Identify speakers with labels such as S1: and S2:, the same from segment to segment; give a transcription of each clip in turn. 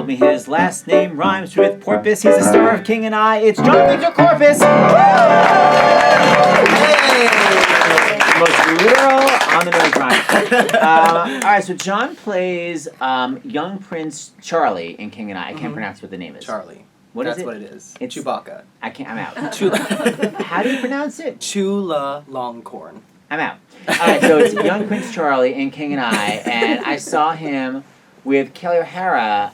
S1: me his last name rhymes with porpoise. He's the star of King and I. It's Jon Viktor Corpuz. Most literal on the nose rhyme. All right, so Jon plays young Prince Charlie in King and I. I can't pronounce what the name is.
S2: Charlie.
S1: That's
S2: what it is.
S1: It's
S2: Chewbacca.
S1: I'm out.
S2: Chula.
S1: How do you pronounce it?
S2: Chula Longcorn.
S1: I'm out. All right, so it's young Prince Charlie in King and I saw him with Kelly O'Hara,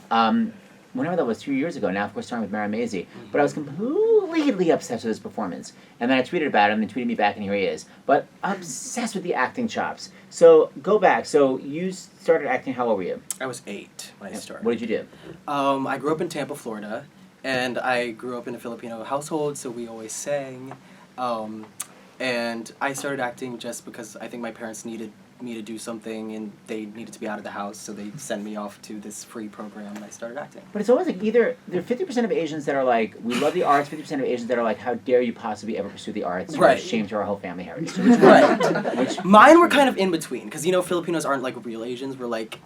S1: whenever that was, 2 years ago. Now, of course, starting with Mara Maisie. But I was completely obsessed with his performance. And then I tweeted about him, and he tweeted me back, and here he is. But obsessed with the acting chops. So, go back. So, you started acting, how old were you?
S2: I was 8 when I started.
S1: What did you do?
S2: I grew up in Tampa, Florida, and I grew up in a Filipino household, so we always sang. And I started acting just because I think my parents needed me to do something and they needed to be out of the house, so they sent me off to this free program and I started acting.
S1: But it's always like either there are 50% of Asians that are like, we love the arts, 50% of Asians that are like, how dare you possibly ever pursue the arts?
S2: Right.
S1: Shame to our whole family heritage. So
S2: right. Mine were kind of in between, because Filipinos aren't like real Asians. We're like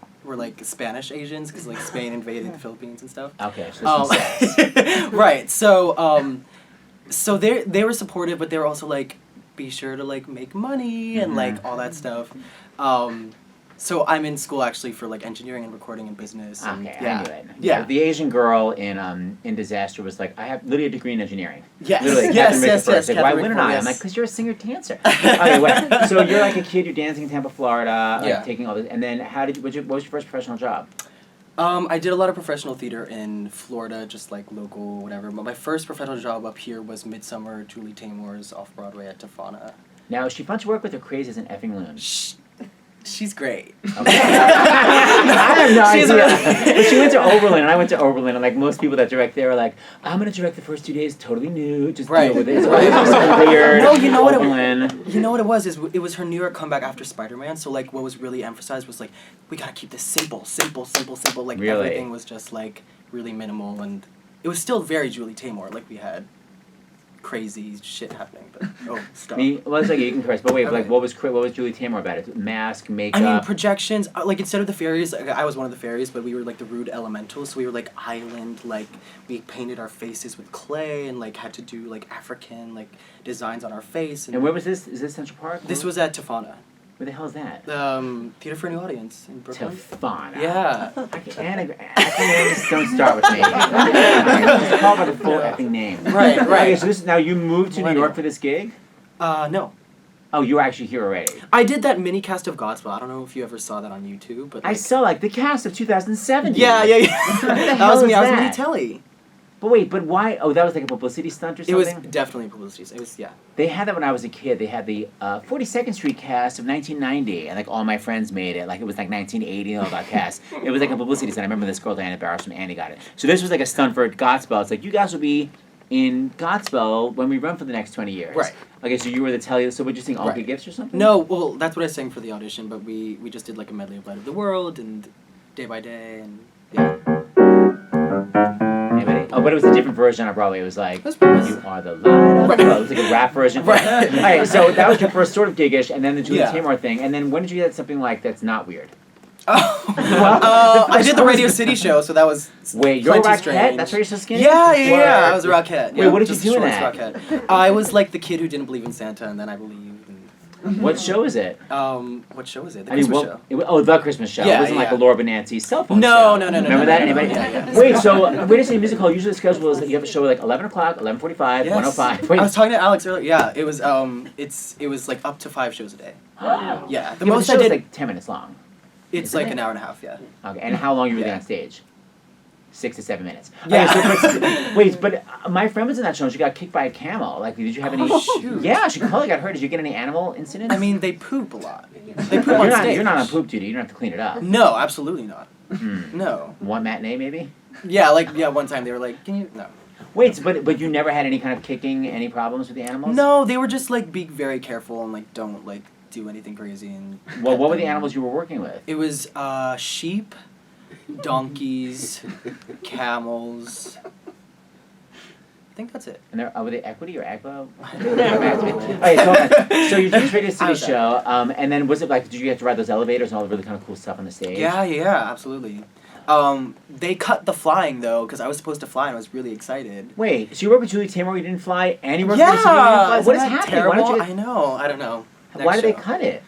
S2: Spanish Asians, because like Spain invaded the Philippines and stuff.
S1: Okay, so this
S2: right. So they were supportive, but they were also like, be sure to like make money and like all that stuff. So I'm in school actually for like engineering and recording and business. And,
S1: okay,
S2: yeah.
S1: I knew it.
S2: Yeah.
S1: The Asian girl in Disaster was like, I have literally a degree in engineering.
S2: Yes.
S1: Literally,
S2: Yes.
S1: Like, why wouldn't I? I'm like, because you're a singer dancer. Okay, wait. So you're like a kid. You're dancing in Tampa, Florida. Like, taking all this, and then what was your first professional job?
S2: I did a lot of professional theater in Florida, just like local, whatever. But my first professional job up here was Midsummer, Julie Taymor's off Broadway at Tofana.
S1: Now, is she fun to work with or crazy as an effing loon?
S2: She's great.
S1: Okay. I have no idea. But she went to Oberlin, and I went to Oberlin, and like most people that direct there are like, I'm going to direct the first 2 days totally new, just deal with it. It's always weird.
S2: No, you know
S1: Oberlin.
S2: You know what it was? It was her New York comeback after Spider-Man, so like what was really emphasized was like, we got to keep this simple. Like
S1: really?
S2: Everything was just like really minimal, and it was still very Julie Taymor. Like we had crazy shit happening, but stop.
S1: Well, it's like you can curse, but wait,
S2: Okay.
S1: like what was Julie Taymor about it? Mask, makeup.
S2: I mean, projections. Like instead of the fairies, like, I was one of the fairies, but we were like the rude elementals. So we were like island. Like we painted our faces with clay and like had to do like African like designs on our face.
S1: And where was this? Is this Central Park?
S2: This was at Tofana.
S1: Where the hell is that?
S2: Theater for a New Audience in Brooklyn.
S1: Tofana.
S2: Yeah.
S1: Acronyms don't start with me. Just call by the full effing name.
S2: Right.
S1: Okay, so now you moved to New York for this gig?
S2: No.
S1: Oh, you were actually here already.
S2: I did that mini cast of Godspell. I don't know if you ever saw that on YouTube, but
S1: I saw like the cast of 2007.
S2: Yeah. That was me. I was mini telly.
S1: But wait, but why? Oh, that was like a publicity stunt or something?
S2: It was definitely a publicity stunt. It was, yeah.
S1: They had that when I was a kid. They had the 42nd Street cast of 1990, and like all my friends made it. Like it was like 1980 and all that cast. It was like a publicity stunt. I remember this girl, Diana Barros from Annie, got it. So this was like a stunt for Godspell. It's like, you guys will be in Godspell when we run for the next 20 years.
S2: Right.
S1: Okay, so you were the telly. So would you sing All Good Gifts or something?
S2: No, well, that's what I sang for the audition, but we just did like a medley of Light of the World and Day by Day and yeah.
S1: Oh, but it was a different version on Broadway. It was like,
S2: you
S1: are the light of the world. It was like a rap version.
S2: Right.
S1: All right, so that was your first sort of gig-ish, and then the Julie
S2: Yeah.
S1: Taymor thing, and then when did you get something like that's not weird?
S2: I did the Radio City show, so that was
S1: Wait, you're a
S2: plenty
S1: Rockette?
S2: strange.
S1: That's why you're so skinny?
S2: Yeah, I was a Rockette.
S1: Wait, what did you do in that?
S2: Rockette. I was like the kid who didn't believe in Santa, and then I believed.
S1: What show is it?
S2: What show is it? The Christmas show.
S1: The Christmas show.
S2: Yeah,
S1: It wasn't like a Laura Benanti cell phone
S2: No.
S1: show. Remember that? Anybody?
S2: Yeah.
S1: Wait, so Wait a second, music hall, usually the schedule is that you have a show at like 11 o'clock, 11:45,
S2: Yes.
S1: 1:05. Wait.
S2: I was talking to Alex earlier. Yeah, it was it was like up to 5 shows a day. Yeah, the most
S1: the
S2: I
S1: show's
S2: did.
S1: like 10 minutes long.
S2: It's like an hour and a half. Yeah.
S1: Okay, and how long you were there
S2: Yeah.
S1: on stage? 6 to 7 minutes.
S2: Yeah.
S1: Okay, so, wait, but my friend was in that show and she got kicked by a camel. Like, did you have any...
S2: shoot.
S1: Yeah, she probably got hurt. Did you get any animal incidents?
S2: I mean, they poop a lot. They poop on stage.
S1: You're not on poop duty. You don't have to clean it up.
S2: No, absolutely not.
S1: Hmm.
S2: No.
S1: One matinee, maybe?
S2: Yeah, one time they were like, "Can you?" No.
S1: Wait, but you never had any kind of kicking, any problems with the animals?
S2: No, they were just like, be very careful and like don't like do anything crazy and.
S1: Well, what were the animals you were working with?
S2: It was sheep, donkeys, camels. I think that's it.
S1: And were they equity or agbo? Okay, so you did this Radio City show, and then was it like, did you get to ride those elevators and all the really kind of cool stuff on the stage?
S2: Yeah, absolutely. They cut the flying though, because I was supposed to fly and I was really excited.
S1: Wait, so you worked with Julie Taymor, you didn't fly, and you worked with the city, you didn't fly? What is happening?
S2: Terrible?
S1: Why don't you?
S2: I know. I don't know.
S1: Why did they
S2: Next show.
S1: cut it?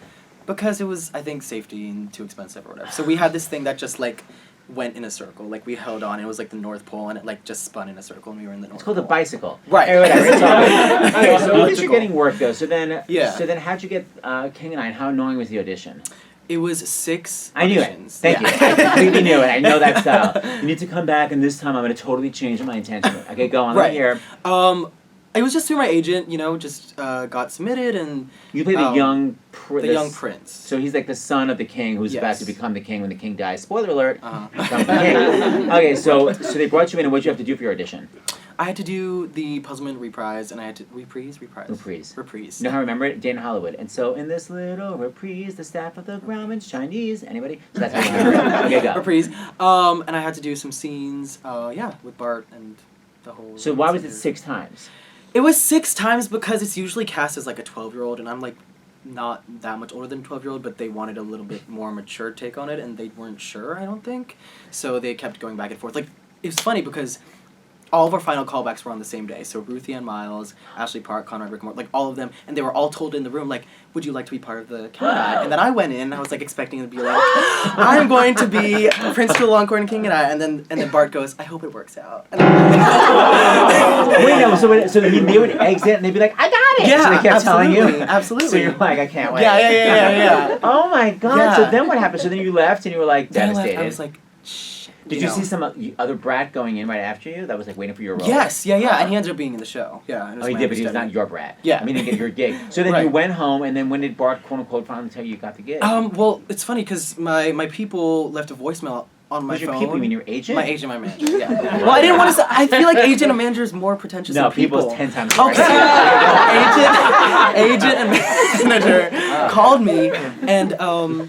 S2: Because it was, I think, safety and too expensive or whatever. So we had this thing that just like went in a circle. Like we held on. It was like the North Pole, and it like just spun in a circle, and we were in the North
S1: It's called a
S2: Pole.
S1: bicycle.
S2: Right.
S1: Anyway, whatever. It's all good. Okay, so at least
S2: Elliptical.
S1: you're getting work though. So then,
S2: Yeah.
S1: So then, how'd you get King and I? And how annoying was the audition?
S2: It was 6
S1: I knew it.
S2: auditions.
S1: Thank
S2: Yeah.
S1: you. I completely knew it. I know that style. You need to come back, and this time I'm going to totally change my intention. Okay, go on. Let me hear.
S2: It was just through my agent, just got submitted and...
S1: You play the young
S2: young prince.
S1: So he's like the son of the king who's about to become the king when the king dies. Spoiler alert. Becomes the king. Okay, so they brought you in, and what did you have to do for your audition?
S2: I had to do the puzzlement reprise, and I had to... Reprise.
S1: You know how I remember it? Day in Hollywood. And so in this little reprise, the staff of the Grauman's Chinese. Anybody? So that's how I remember it. Okay, go.
S2: Reprise. And I had to do some scenes, with Bart and the whole...
S1: So why was it 6 times?
S2: It was 6 times because it's usually cast as like a 12-year-old, and I'm like not that much older than a 12-year-old, but they wanted a little bit more mature take on it, and they weren't sure, I don't think. So they kept going back and forth. Like, it was funny because all of our final callbacks were on the same day. So Ruthie Ann Miles, Ashley Park, Conrad Rickamore, like all of them, and they were all told in the room, like, would you like to be part of the King and I? And then I went in, and I was like expecting it to be like, I'm going to be Prince Chulalongkorn and King and I, and then Bart goes, I hope it works out. And
S1: Wait, no, so they would exit and they'd be like, I got it!
S2: Yeah,
S1: so they kept telling you?
S2: Absolutely.
S1: So you're like, I can't wait.
S2: Yeah.
S1: Oh my god,
S2: Yeah.
S1: so then what happened? So then you left and you were like
S2: Then
S1: devastated.
S2: I was like, shit.
S1: Did you see some other brat going in right after you that was like waiting for your role?
S2: Yes, and he ended up being in the show. Yeah.
S1: Oh, he did, but he was not your brat.
S2: Yeah.
S1: I mean, he didn't get your gig. So then you
S2: Right.
S1: went home, and then when did Bart, quote unquote, finally tell you got the gig?
S2: Well, it's funny because my people left a voicemail on my
S1: Who's your
S2: phone.
S1: people? You mean your agent?
S2: My agent, my manager. Yeah. Well, I didn't want to say. I feel like agent and manager is more pretentious
S1: No,
S2: than people.
S1: people's 10 times
S2: Okay. agent and manager called me, and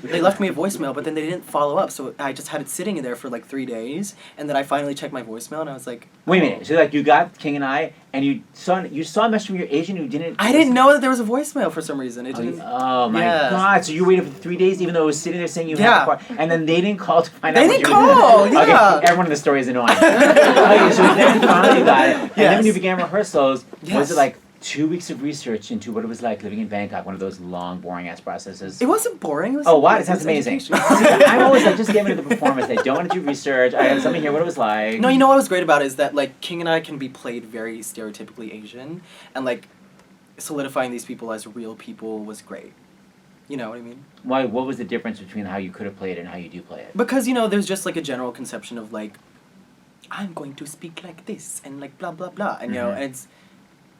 S2: they left me a voicemail, but then they didn't follow up, so I just had it sitting in there for like 3 days, and then I finally checked my voicemail, and I was like,
S1: Wait a minute. So like you got King and I, and you saw a message from your agent who didn't.
S2: I didn't know that there was a voicemail for some reason. It didn't.
S1: Oh my
S2: Yeah.
S1: god! So you waited for 3 days, even though it was sitting there saying you
S2: Yeah.
S1: had the part, and then they didn't call to find out.
S2: They
S1: what
S2: didn't
S1: you were
S2: call,
S1: doing.
S2: yeah.
S1: Okay, everyone in the story is annoying. Okay, so then you finally got it, and then
S2: Yes.
S1: when you began rehearsals, was
S2: Yes.
S1: it like 2 weeks of research into what it was like living in Bangkok? One of those long, boring ass processes.
S2: It wasn't boring. It was
S1: Oh, what? It sounds amazing.
S2: education.
S1: I'm always like, just get me to the performance. I don't want to do research. I have something here. What it was like.
S2: No, you know what was great about it is that like King and I can be played very stereotypically Asian, and like solidifying these people as real people was great. You know what I mean?
S1: Why? What was the difference between how you could have played it and how you do play it?
S2: Because there's just like a general conception of like, I'm going to speak like this and like blah blah blah, and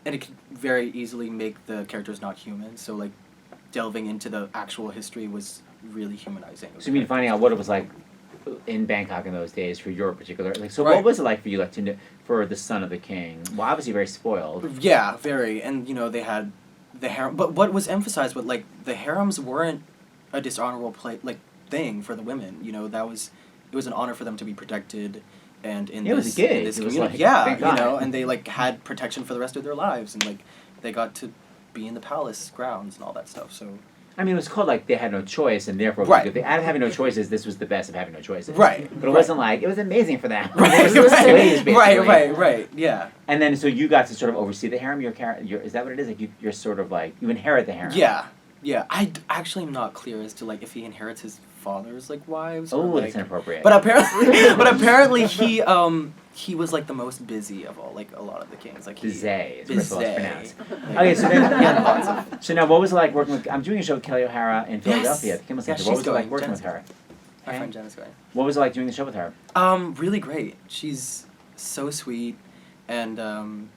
S2: and it could very easily make the characters not human. So like, delving into the actual history was really humanizing.
S1: So you mean finding out what it was like in Bangkok in those days for your particular so
S2: Right.
S1: what was it like for you for the son of the king? Well, obviously very spoiled.
S2: Yeah, very, and they had the harem, but what was emphasized was like the harems weren't a dishonorable thing for the women. It was an honor for them to be protected. And in
S1: It was
S2: this,
S1: a gig.
S2: in this
S1: It was
S2: community,
S1: like, thank God.
S2: and they like had protection for the rest of their lives, and like they got to be in the palace grounds and all that stuff. So
S1: I mean, it was called like they had no choice, and therefore,
S2: Right.
S1: out of having no choices, this was the best of having no choices.
S2: Right.
S1: But it wasn't like it was amazing for them.
S2: Right,
S1: It was slaves, basically.
S2: right, yeah.
S1: And then, so you got to sort of oversee the harem. Is that what it is? Like you're sort of like you inherit the harem.
S2: Yeah. Actually am not clear as to like if he inherits his father's like wives.
S1: Oh,
S2: or,
S1: that's inappropriate.
S2: But apparently he was like the most busy of all, like a lot of the kings. Like
S1: Bizet is first of all it's pronounced.
S2: Like,
S1: Okay, so then
S2: he had lots of.
S1: so now what was it like working with? I'm doing a show with Kelly O'Hara in Philadelphia at the Kimmel
S2: Yeah,
S1: Center. What was
S2: she's
S1: it like
S2: going.
S1: working
S2: Jen's
S1: with her?
S2: My friend Jen is going.
S1: What was it like doing the show with her?
S2: Really great. She's so sweet, and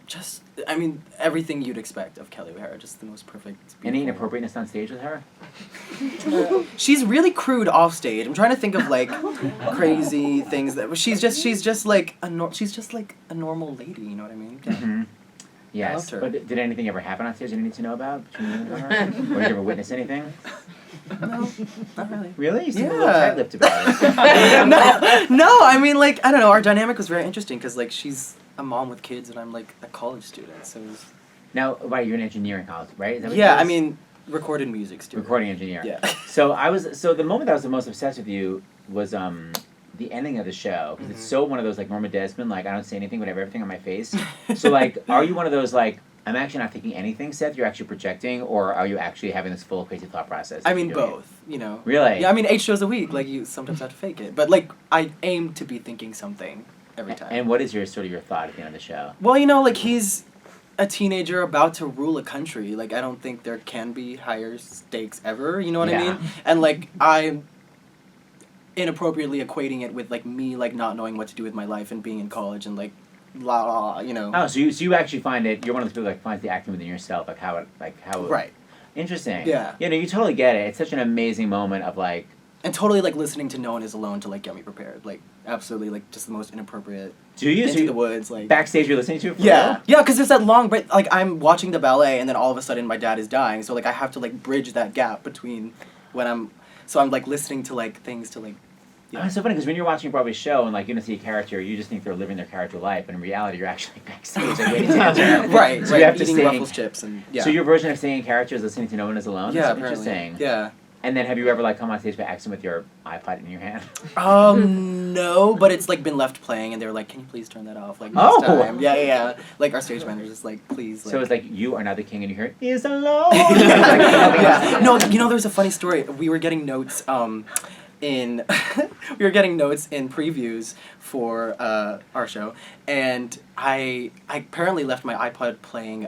S2: just everything you'd expect of Kelly O'Hara. Just the most perfect.
S1: Any
S2: beautiful-
S1: inappropriateness on stage with her?
S2: She's really crude off stage. I'm trying to think of like crazy things that she's just like a normal lady. You know what I mean? Yeah.
S1: Mm-hmm. Yes.
S2: loved her.
S1: But did anything ever happen on stage you need to know about between you and her? Or did you ever witness anything?
S2: No, not really.
S1: Really? You seem a
S2: Yeah.
S1: little tight-lipped about it.
S2: no. I mean, like, I don't know. Our dynamic was very interesting because like she's a mom with kids and I'm like a college student. So it was,
S1: Now, right, you're in engineering college, right? Is that what
S2: yeah,
S1: it
S2: I
S1: is?
S2: mean, recorded music student.
S1: Recording engineer.
S2: Yeah.
S1: So the moment I was the most obsessed with you was the ending of the show because it's so one of those like Norma Desmond, like I don't say anything but I have everything on my face. So like, are you one of those like I'm actually not thinking anything, Seth? You're actually projecting, or are you actually having this full crazy thought process?
S2: I mean both. You know.
S1: Really?
S2: Yeah. I mean 8 shows a week. Like you sometimes have to fake it, but like I aim to be thinking something every time.
S1: And what is your thought at the end of the show?
S2: Well, you know, like he's a teenager about to rule a country. Like I don't think there can be higher stakes ever. You know what I mean? And like I'm inappropriately equating it with like me like not knowing what to do with my life and being in college and like la la, you know.
S1: Oh, so you actually find it? You're one of those people that finds the acting within yourself, how.
S2: Right.
S1: Interesting.
S2: Yeah.
S1: You know, you totally get it. It's such an amazing moment of like.
S2: And totally like listening to No One Is Alone to like get me prepared. Like absolutely like just the most inappropriate.
S1: Do you?
S2: Into the woods like.
S1: Backstage, you're listening to it. For
S2: yeah.
S1: real?
S2: Yeah, because there's that long break. Like I'm watching the ballet and then all of a sudden my dad is dying, so like I have to like bridge that gap between when I'm like listening to like things to like.
S1: Yeah. Oh, it's so funny because when you're watching a Broadway show and like you don't see a character, you just think they're living their character life, but in reality, you're actually backstage like waiting to answer.
S2: Right.
S1: So you have to
S2: eating
S1: sing.
S2: Ruffles chips and yeah.
S1: So your version of singing character is listening to No One Is Alone.
S2: Yeah,
S1: That's
S2: apparently.
S1: interesting.
S2: Yeah.
S1: And then have you ever like come on stage by accident with your iPod in your hand?
S2: No, but it's like been left playing, and they're like, "Can you please turn that off?" Like next time. Yeah. Like our stage manager's just like, "Please." Like.
S1: So it's like you are now the king, and you hear "Is alone."
S2: Yeah. No, you know, there's a funny story. We were getting notes. In we were getting notes in previews for our show, and I apparently left my iPod playing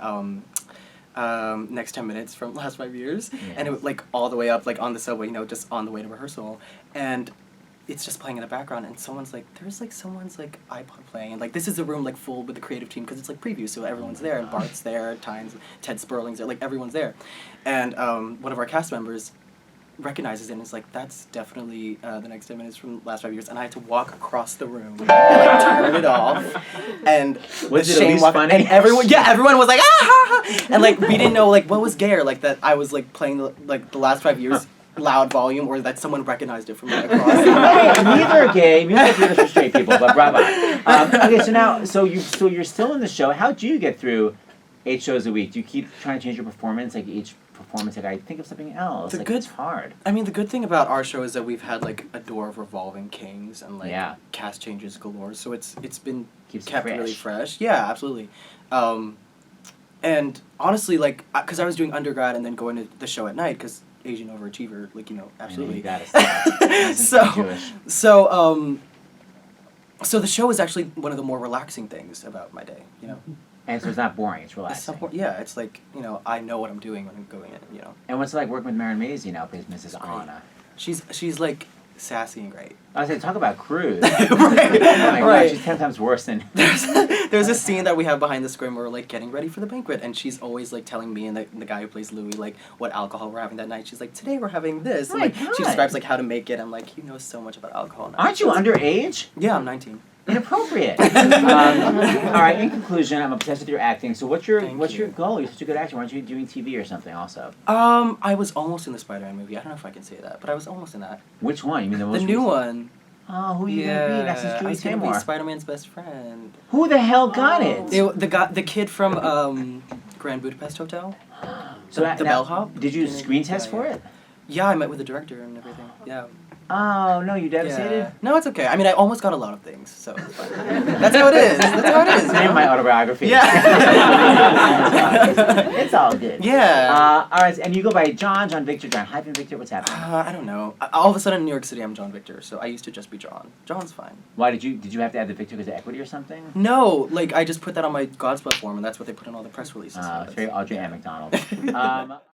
S2: Next 10 Minutes from Last 5 Years, and it was like all the way up like on the subway, you know, just on the way to rehearsal, and it's just playing in the background, and someone's like someone's iPod playing, and like this is a room like full with the creative team because it's like preview, so everyone's there, and Bart's there, Ted Sperling's there, like everyone's there, and one of our cast members recognizes it and is like, that's definitely the Next 10 Minutes from Last 5 Years, and I had to walk across the room and like turn it off, and
S1: was it at least funny?
S2: And everyone was like ah, and like we didn't know like what was gay, or like that I was like playing the Last 5 Years loud volume, or that someone recognized it from like across.
S1: Neither are gay. Music theater for straight people, but bravo. Okay, so you're still in the show. How do you get through 8 shows a week? Do you keep trying to change your performance? Like each performance, like I think of something else. It's hard.
S2: I mean, the good thing about our show is that we've had like a door of revolving kings and like cast changes galore. So it's been kept really fresh. Yeah, absolutely. And honestly, like, because I was doing undergrad and then going to the show at night, because Asian overachiever, like, you know, absolutely.
S1: You gotta
S2: So the show is actually one of the more relaxing things about my day, you know.
S1: And so it's not boring, it's relaxing.
S2: It's like, you know, I know what I'm doing when I'm going in, you know.
S1: And what's it like working with Mary Maisie now, plays Mrs. Anna?
S2: She's like sassy and great.
S1: I was going to talk about Cruz.
S2: Right.
S1: Oh my God, she's 10 times worse than...
S2: There's a scene that we have behind the screen where we're like getting ready for the banquet, and she's always like telling me and the guy who plays Louis like what alcohol we're having that night. She's like, today we're having this. And like she describes like how to make it. I'm like, you know so much about alcohol now.
S1: Aren't you underage?
S2: Yeah, I'm 19.
S1: Inappropriate. All right. In conclusion, I'm obsessed with your acting. So, what's your goal? You're such a good actor. Why aren't you doing TV or something also?
S2: I was almost in the Spider-Man movie. I don't know if I can say that, but I was almost in that.
S1: Which one? You mean the most?
S2: The new one.
S1: Oh, who are you gonna be? That's Julie
S2: Taymor.
S1: Taymor.
S2: Spider-Man's best friend.
S1: Who the hell got it?
S2: The kid from Grand Budapest Hotel.
S1: So
S2: the bellhop.
S1: Did you screen test for it?
S2: Yeah, I met with the director and everything. Yeah.
S1: Oh, no, you devastated?
S2: Yeah. No, it's okay. I mean, I almost got a lot of things, so it's fine. That's how it is. That's how it is.
S1: It's the name of my autobiography.
S2: Yeah.
S1: It's all good.
S2: Yeah.
S1: All right, and you go by Jon Viktor, Victor, what's happening?
S2: I don't know. All of a sudden in New York City, I'm Jon Viktor, so I used to just be Jon. Jon's fine.
S1: Why did you have to add the Victor because of equity or something?
S2: No, like I just put that on my Godspell form, and that's what they put in all the press releases.
S1: It's very Audrey Ann McDonald.